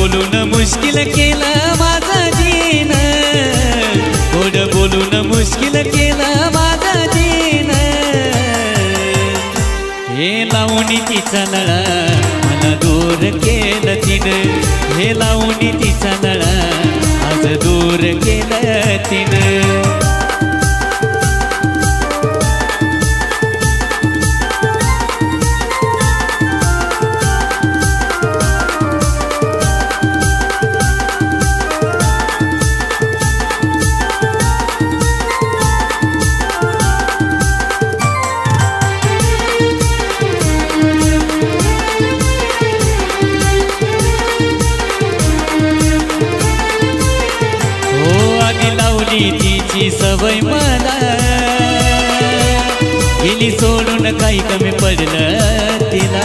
बोलून मुश्किल केलं माझं जीन, गोड बोलून मुश्किल केलं माझं जीन. हे लावून तिचा नळा मला दूर केलं तिनं, हे लावून तिचा नळा आज दूर केलं तिनं. तिची सवय मला गेली सोडून, काही कमी पडलं तिला.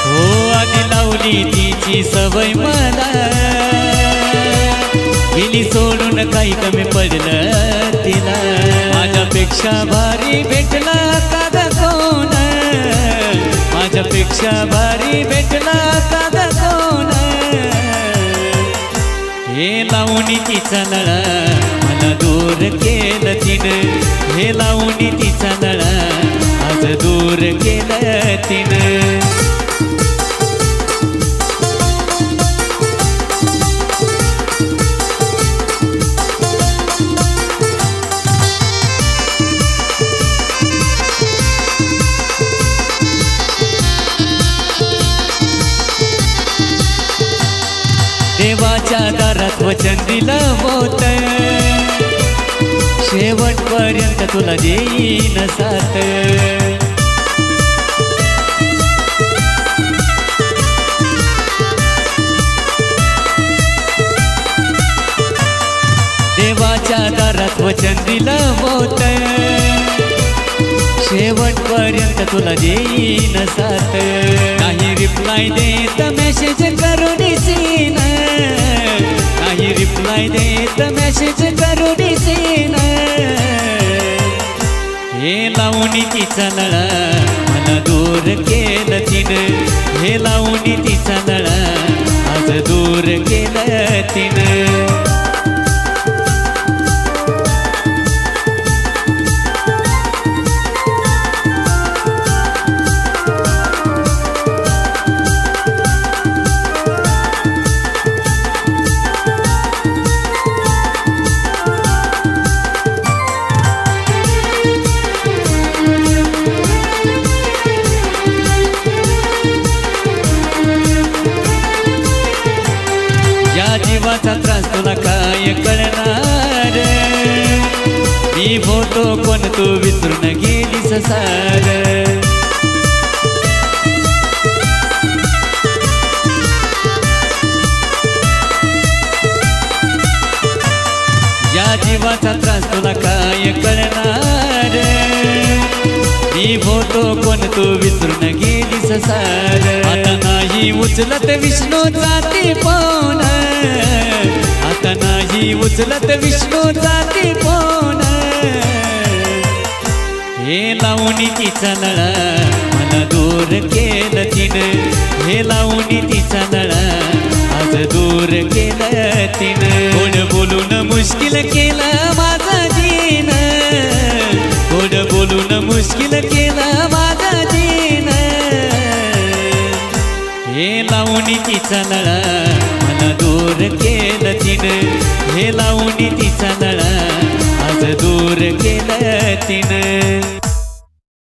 हो आधी लावली तिची सवय मला, गेली सोडून, काही कमी पडलं तिला. माझ्यापेक्षा भारी भेटला का कोण, माझ्यापेक्षा भारी भेटला का कोण. हे लावून तिचा नळा मला दूर केलं तिनं, हे लावून तिचा नळा आज दूर केलं तिनं. देवाच्या दारात वचन दिलं होत, शेवटपर्यंत तुला देईन साथ. देवाच्या दारात वचन दिलं होत, शेवटपर्यंत तुला देईन साथ. नाही रिप्लाय देत मेसेज करून सीन, नाही रिप्लाय देत मेसेज करून सीन. हे लावून तिचा नळा मला दूर केलं तिनं, हे लावून तिचा नळा आज दूर केलं तिनं. या जीवाचा त्रास तुला काय कळणार, मी होतो कोण तू विसरून गेलीस सार. या जीवाचा त्रास तुला काय कळणार, मी होतो कोण तू विसरून गेलीस सार. आता नाही उचलत विष्णूचा फोन, आता नाही उचलत विष्णूचा फोन. हे लावून तिचा नळा मला दूर केलं तिनं, हे लावून तिचा नळा आज दूर केलं तिनं. गोड बोलून मुश्किल केलं माझं जीन, गोड बोलून मुश्किल केलं माझं जीन. हे लावून तिचा नळा मला दूर केलं तिनं, हे लावून तिचा नळा आज दूर केलं तिनं.